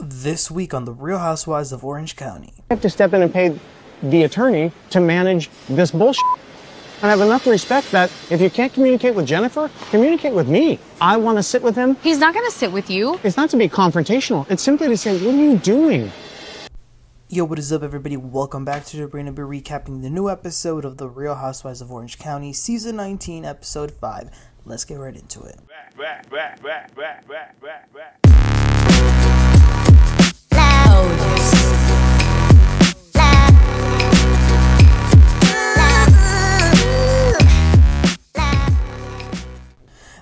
This week on The Real Housewives of Orange County. I have to step in and pay the attorney to manage this bullshit. And I have enough respect that if you can't communicate with Jennifer, communicate with me. I want to sit with him. He's not going to sit with you. It's not to be confrontational. It's simply to say, what are you doing? Yo, what is up, everybody? Welcome back to We're going to be recapping the new episode of The Real Housewives of Orange County, Season 19, Episode 5. Let's get right into it.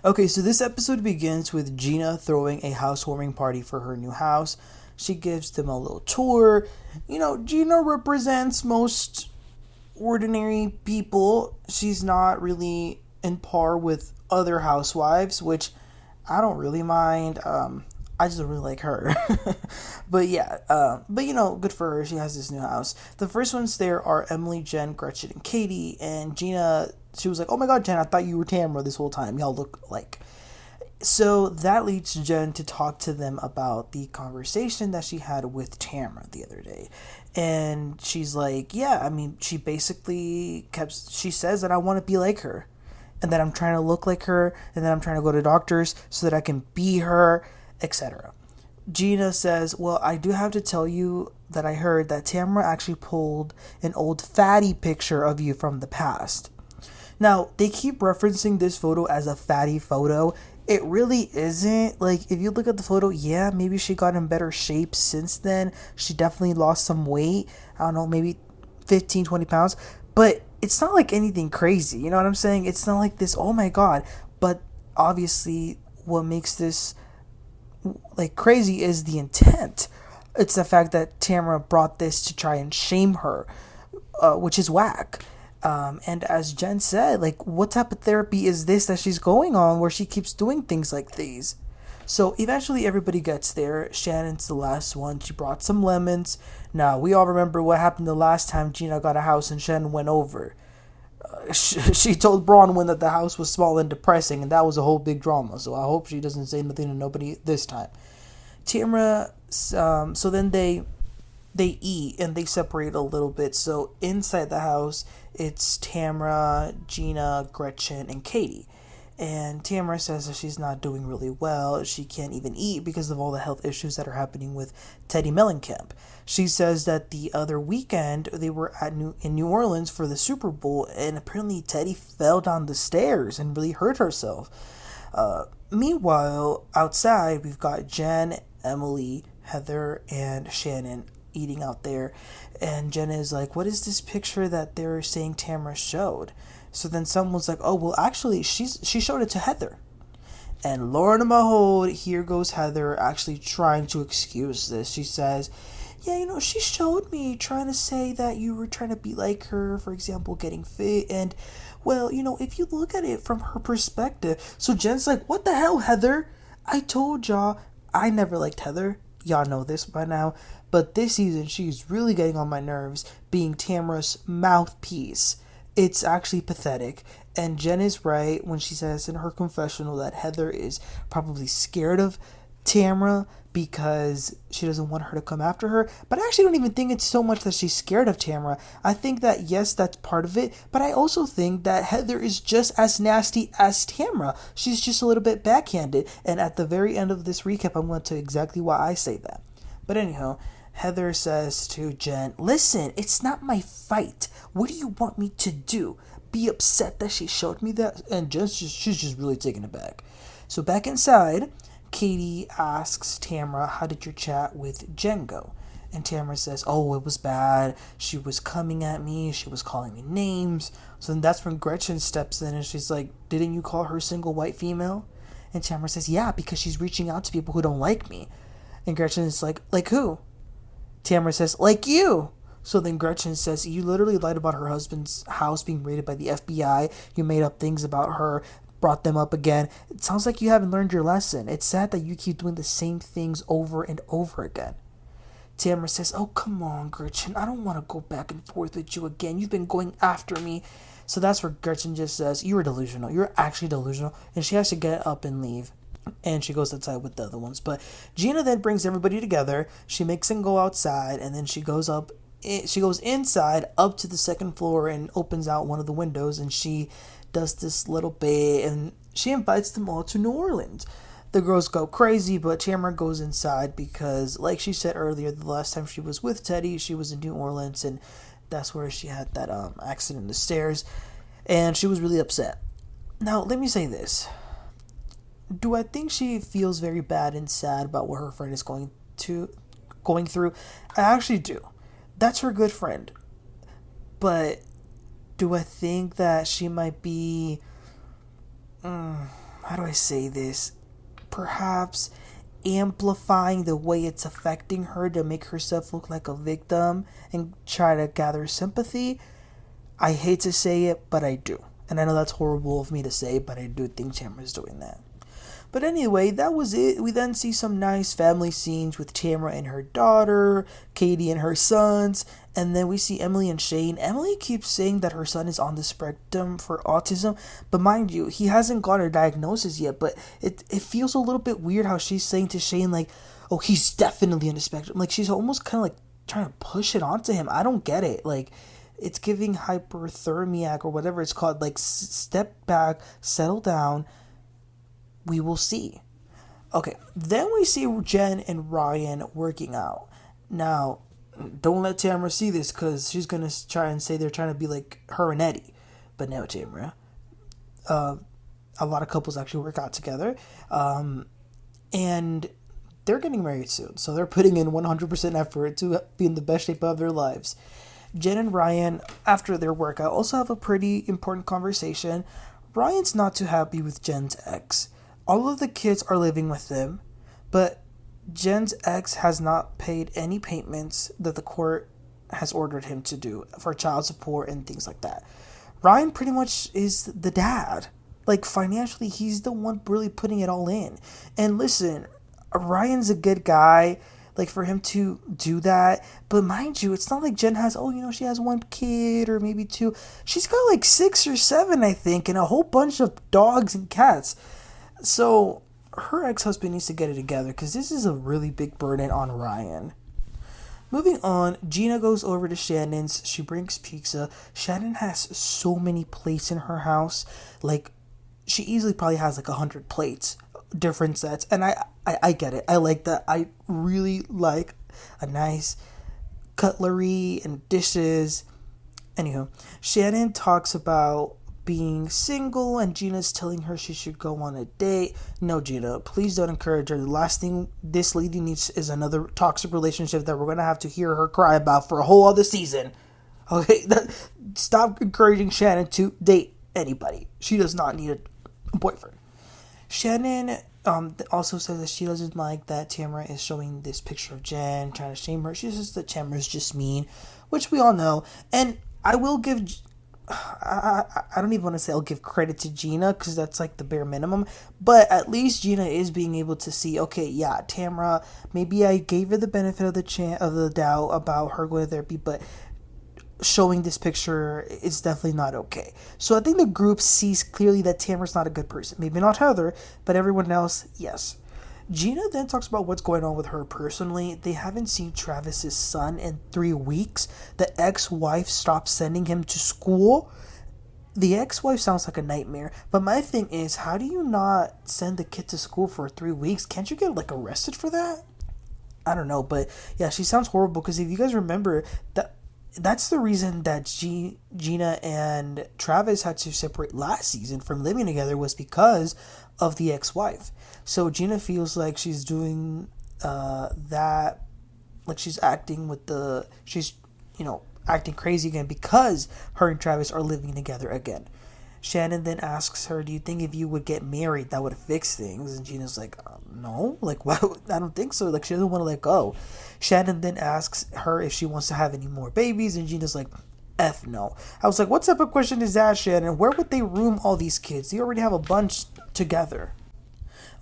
Okay, so this episode begins with Gina throwing a housewarming party for her new house. She gives them a little tour. You know, Gina represents most ordinary people. She's not really in par with other housewives, which I don't really mind. I just don't really like her. But yeah, but you know, good for her. She has this new house. The first ones there are Emily, Jen, Gretchen, and Katie. And Gina, she was like, "Oh my God, Jen, I thought you were Tamra this whole time. Y'all look alike." So that leads Jen to talk to them about the conversation that she had with Tamra the other day. And she's like, yeah, I mean, she basically she says that I want to be like her. And that I'm trying to look like her. And that I'm trying to go to doctors so that I can be her, etc. Gina says, well, I do have to tell you that I heard that Tamra actually pulled an old fatty picture of you from the past. Now, they keep referencing this photo as a fatty photo. It really isn't. Like, if you look at the photo, yeah, maybe she got in better shape since then. She definitely lost some weight. I don't know, maybe 15, 20 pounds. But it's not like anything crazy. You know what I'm saying? It's not like this, oh my God. But obviously, what makes this like crazy is the intent. It's the fact that Tamra brought this to try and shame her, which is whack. And as Jen said, like, what type of therapy is this that she's going on where she keeps doing things like these? So eventually everybody gets there. Shannon's the last one. She brought some lemons. Now, we all remember what happened the last time Gina got a house and Shannon went over. She told Bronwyn that the house was small and depressing, and that was a whole big drama. So I hope she doesn't say nothing to nobody this time. Tamra, so then they eat and they separate a little bit. So inside the house, it's Tamra, Gina, Gretchen, and Katie. And Tamra says that she's not doing really well. She can't even eat because of all the health issues that are happening with Teddy Mellencamp. She says that the other weekend they were in New Orleans for the Super Bowl, and apparently Teddy fell down the stairs and really hurt herself. Meanwhile, outside, we've got Jen, Emily, Heather, and Shannon eating out there, and Jen is like, what is this picture that they're saying Tamra showed? So then someone's like, oh, well, actually, she showed it to Heather. And lo and behold, here goes Heather actually trying to excuse this. She says, yeah, you know, she showed me trying to say that you were trying to be like her, for example, getting fit. And, well, you know, if you look at it from her perspective. So Jen's like, what the hell, Heather? I told y'all I never liked Heather. Y'all know this by now. But this season, she's really getting on my nerves being Tamra's mouthpiece. It's actually pathetic. And Jen is right when she says in her confessional that Heather is probably scared of Tamra because she doesn't want her to come after her. But I actually don't even think it's so much that she's scared of Tamra. I think that, yes, that's part of it. But I also think that Heather is just as nasty as Tamra. She's just a little bit backhanded. And at the very end of this recap, I'm going to tell you exactly why I say that. But anyhow, Heather says to Jen, listen, it's not my fight. What do you want me to do? Be upset that she showed me that? And Jen's she's just really taken aback. So back inside, Katie asks Tamra, how did your chat with Jen go? And Tamra says, oh, it was bad. She was coming at me. She was calling me names. So then that's when Gretchen steps in and she's like, didn't you call her single white female? And Tamra says, yeah, because she's reaching out to people who don't like me. And Gretchen is like who? Tamra says, like you. So then Gretchen says, you literally lied about her husband's house being raided by the FBI. You made up things about her, brought them up again. It sounds like you haven't learned your lesson. It's sad that you keep doing the same things over and over again. Tamra says, oh, come on, Gretchen. I don't want to go back and forth with you again. You've been going after me. So that's where Gretchen just says, you were delusional. You're actually delusional. And she has to get up and leave. and she goes outside with the other ones. But Gina then brings everybody together. She makes them go outside, and then she goes inside up to the second floor and opens out one of the windows, and she does this little bit, and she invites them all to New Orleans. The girls go crazy, but Tamra goes inside because, like she said earlier, the last time she was with Teddy, she was in New Orleans, and that's where she had that accident in the stairs, and she was really upset. Now, let me say this. Do I think she feels very bad and sad about what her friend is going through? I actually do. That's her good friend. But do I think that she might be, how do I say this? Perhaps amplifying the way it's affecting her to make herself look like a victim and try to gather sympathy? I hate to say it, but I do. And I know that's horrible of me to say, but I do think Tamra's doing that. But anyway, that was it. We then see some nice family scenes with Tamra and her daughter, Katie and her sons, and then we see Emily and Shane. Emily keeps saying that her son is on the spectrum for autism, but mind you, he hasn't got a diagnosis yet, but it feels a little bit weird how she's saying to Shane, like, oh, he's definitely on the spectrum. Like, she's almost kind of like trying to push it onto him. I don't get it. Like, it's giving hyperthermiac or whatever it's called. Like, step back, settle down. We will see. Okay, then we see Jen and Ryan working out. Now, don't let Tamra see this because she's going to try and say they're trying to be like her and Eddie. But no, Tamra. A lot of couples actually work out together. And they're getting married soon. So they're putting in 100% effort to be in the best shape of their lives. Jen and Ryan, after their workout, also have a pretty important conversation. Ryan's not too happy with Jen's ex. All of the kids are living with them, but Jen's ex has not paid any payments that the court has ordered him to do for child support and things like that. Ryan pretty much is the dad. Like, financially, he's the one really putting it all in. And listen, Ryan's a good guy, like, for him to do that. But mind you, it's not like Jen has, she has one kid or maybe two. She's got like 6 or 7, I think, and a whole bunch of dogs and cats. So her ex-husband needs to get it together because this is a really big burden on Ryan. Moving on, Gina goes over to Shannon's. She brings pizza. Shannon has so many plates in her house. Like, she easily probably has like 100 plates, different sets. And I get it. I like that. I really like a nice cutlery and dishes. Anywho, Shannon talks about being single, and Gina's telling her she should go on a date. No, Gina, please don't encourage her. The last thing this lady needs is another toxic relationship that we're going to have to hear her cry about for a whole other season. Okay, stop encouraging Shannon to date anybody. She does not need a boyfriend. Shannon also says that she doesn't like that Tamra is showing this picture of Jen, trying to shame her. She says that Tamra's just mean, which we all know. And I will give... I don't even want to say I'll give credit to Gina because that's like the bare minimum, but at least Gina is being able to see, okay, yeah, Tamra, maybe I gave her the benefit of the doubt about her going to therapy, but showing this picture is definitely not okay. So I think the group sees clearly that Tamra's not a good person. Maybe not Heather, but everyone else, yes. Gina then talks about what's going on with her personally. They haven't seen Travis's son in 3 weeks. The ex-wife stopped sending him to school. The ex-wife sounds like a nightmare. But my thing is, how do you not send the kid to school for 3 weeks? Can't you get, like, arrested for that? I don't know, but yeah, she sounds horrible because if you guys remember, that's the reason that Gina and Travis had to separate last season from living together was because of the ex-wife. So Gina feels like she's doing that, like she's acting acting crazy again because her and Travis are living together again. Shannon then asks her, do you think if you would get married that would fix things? And Gina's like, no, like, why? I don't think so. Like, she doesn't want to let go. Shannon then asks her if she wants to have any more babies, and Gina's like, F no. I was like, what type of question is that, Shannon? Where would they room all these kids? They already have a bunch together.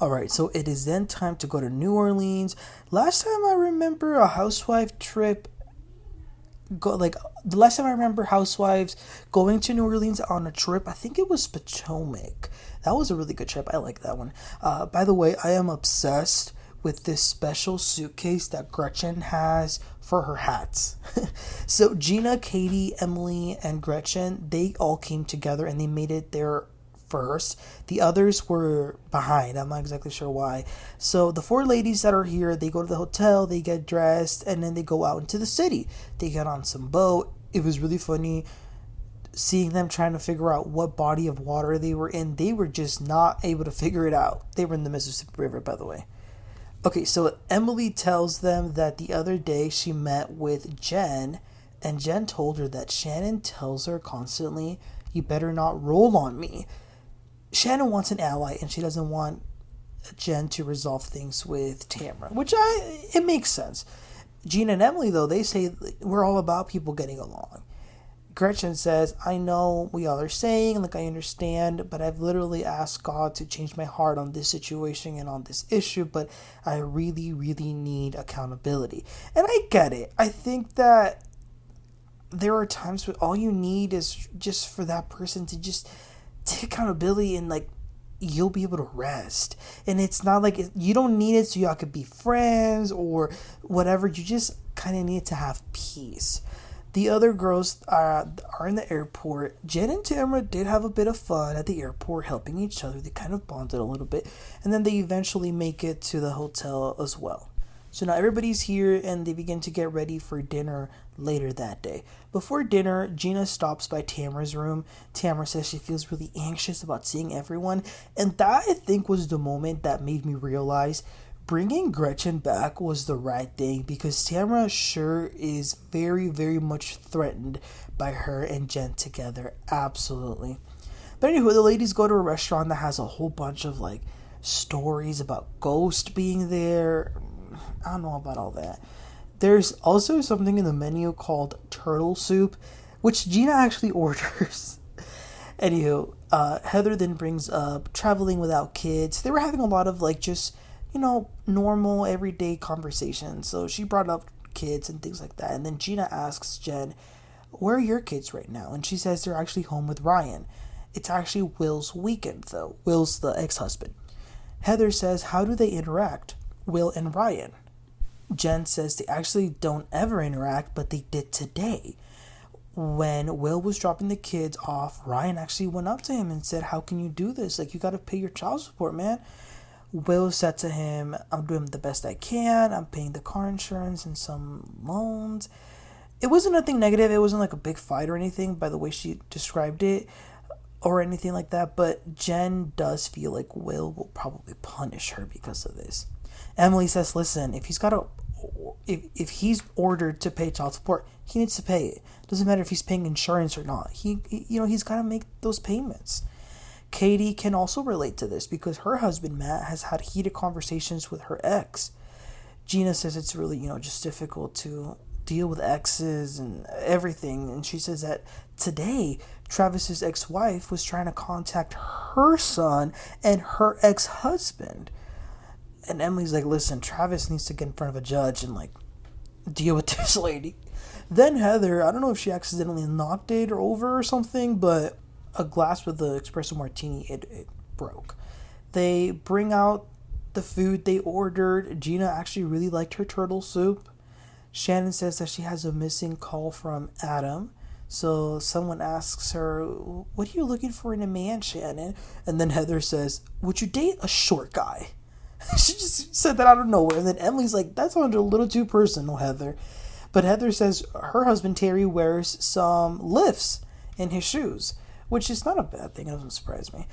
Alright, so it is then time to go to New Orleans. Last time I remember a housewife trip go like the last time I remember Housewives going to New Orleans on a trip. I think it was Potomac. That was a really good trip. I like that one. By the way, I am obsessed with this special suitcase that Gretchen has for her hats. So Gina, Katie, Emily, and Gretchen, they all came together and they made it there first. The others were behind. I'm not exactly sure why. So the four ladies that are here, they go to the hotel, they get dressed, and then they go out into the city. They get on some boat. It was really funny seeing them trying to figure out what body of water they were in. They were just not able to figure it out. They were in the Mississippi River, by the way. Okay, so Emily tells them that the other day she met with Jen, and Jen told her that Shannon tells her constantly, "You better not roll on me." Shannon wants an ally, and she doesn't want Jen to resolve things with Tamra, which it makes sense. Gina and Emily, though, they say we're all about people getting along. Gretchen says, "I know we all are saying, like, I understand, but I've literally asked God to change my heart on this situation and on this issue, but I really, really need accountability." And I get it. I think that there are times when all you need is just for that person to just take accountability, and, like, you'll be able to rest. And it's not like you don't need it so y'all could be friends or whatever. You just kind of need to have peace. The other girls are in the airport. Jen and Tamra did have a bit of fun at the airport, helping each other. They kind of bonded a little bit. And then they eventually make it to the hotel as well. So now everybody's here and they begin to get ready for dinner later that day. Before dinner, Gina stops by Tamra's room. Tamra says she feels really anxious about seeing everyone. And that, I think, was the moment that made me realize bringing Gretchen back was the right thing, because Tamra sure is very, very much threatened by her and Jen together. Absolutely. But anyway, the ladies go to a restaurant that has a whole bunch of, like, stories about ghosts being there. I don't know about all that. There's also something in the menu called turtle soup, which Gina actually orders. Anywho, Heather then brings up traveling without kids. They were having a lot of, like, just, normal everyday conversations. So she brought up kids and things like that. And then Gina asks Jen, "Where are your kids right now?" And she says they're actually home with Ryan. It's actually Will's weekend, though. Will's the ex-husband. Heather says, "How do they interact, Will and Ryan?" Jen says they actually don't ever interact, but they did today. When Will was dropping the kids off, Ryan actually went up to him and said, "How can you do this? Like, you got to pay your child support, man." Will said to him, "I'm doing the best I can. I'm paying the car insurance and some loans." It wasn't nothing negative. It wasn't like a big fight or anything by the way she described it or anything like that. But Jen does feel like Will probably punish her because of this. Emily says, "Listen, if he's ordered to pay child support, he needs to pay it. Doesn't matter if he's paying insurance or not. He's got to make those payments." Katie can also relate to this because her husband, Matt, has had heated conversations with her ex. Gina says it's really, just difficult to deal with exes and everything. And she says that today, Travis's ex-wife was trying to contact her son and her ex-husband. And Emily's like, "Listen, Travis needs to get in front of a judge and, like, deal with this lady." Then Heather, I don't know if she accidentally knocked it over or something, but a glass with the espresso martini, it broke. They bring out the food they ordered. Gina actually really liked her turtle soup. Shannon says that she has a missing call from Adam. So someone asks her, "What are you looking for in a man, Shannon?" And then Heather says, "Would you date a short guy?" She just said that out of nowhere. And then Emily's like, "That sounded a little too personal, Heather." But Heather says her husband Terry wears some lifts in his shoes, which is not a bad thing. It doesn't surprise me.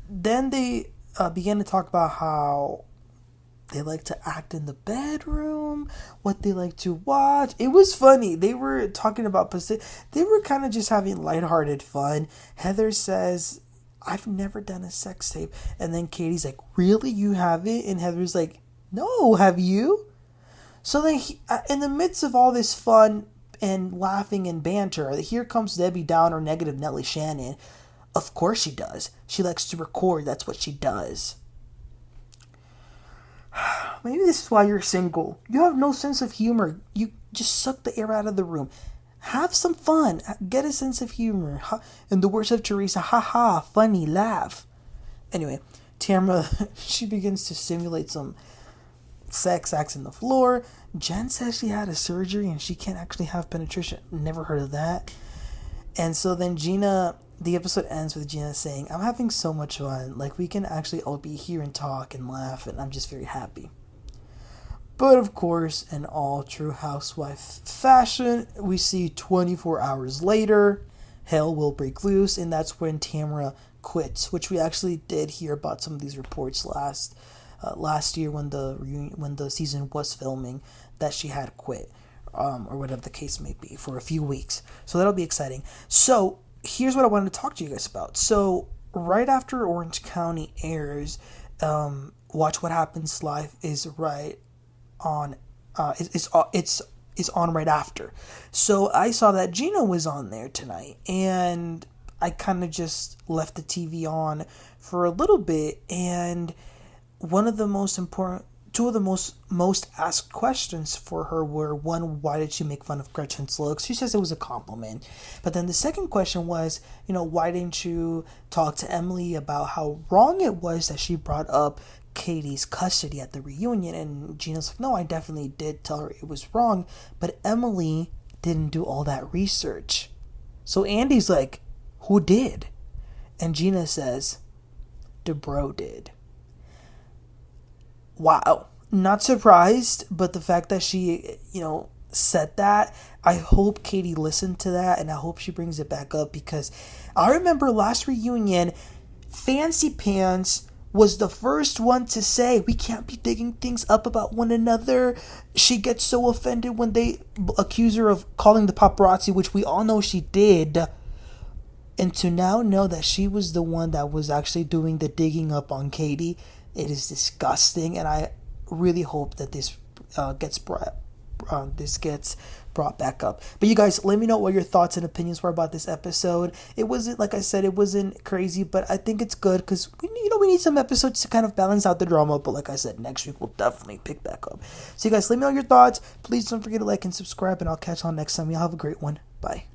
Then they began to talk about how they like to act in the bedroom, what they like to watch. It was funny. They were talking about they were kind of just having lighthearted fun. Heather says, "I've never done a sex tape." And then Katie's like, "Really? You haven't?" And Heather's like, "No, have you?" So then in the midst of all this fun and laughing and banter, here comes Debbie Downer, negative Nellie Shannon. Of course she does. She likes to record. That's what she does. Maybe this is why you're single. You have no sense of humor. You just suck the air out of the room. Have some fun. Get a sense of humor. In the words of Teresa, ha ha, funny, laugh. Anyway, Tamra, she begins to simulate some sex acts in the floor. Jen says she had a surgery and she can't actually have penetration. Never heard of that. And so then the episode ends with Gina saying, I'm having so much fun. Like, we can actually all be here and talk and laugh, and I'm just very happy. But of course, in all true housewife fashion, we see 24 hours later, hell will break loose, and that's when Tamra quits, which we actually did hear about some of these reports last year when the season was filming, that she had quit, or whatever the case may be, for a few weeks. So that'll be exciting. So here's what I wanted to talk to you guys about. So right after Orange County airs, Watch What Happens Live is right on. It's on right after. So I saw that Gina was on there tonight, and I kind of just left the TV on for a little bit, and two of the most asked questions for her were, one, why did she make fun of Gretchen's looks? She says it was a compliment. But then the second question was, why didn't you talk to Emily about how wrong it was that she brought up Katie's custody at the reunion? And Gina's like, no, I definitely did tell her it was wrong, but Emily didn't do all that research. So Andy's like, who did? And Gina says, Dubrow did. Wow. Not surprised, but the fact that she, said that, I hope Katie listened to that, and I hope she brings it back up, because I remember last reunion, Fancy Pants was the first one to say, we can't be digging things up about one another. She gets so offended when they accuse her of calling the paparazzi, which we all know she did. And to now know that she was the one that was actually doing the digging up on Katie, it is disgusting, and I really hope that this gets brought back up. But you guys, let me know what your thoughts and opinions were about this episode. It wasn't, like I said, it wasn't crazy, but I think it's good because we need some episodes to kind of balance out the drama. But like I said, next week we'll definitely pick back up. So you guys, let me know your thoughts. Please don't forget to like and subscribe, and I'll catch you on next time. Y'all have a great one. Bye.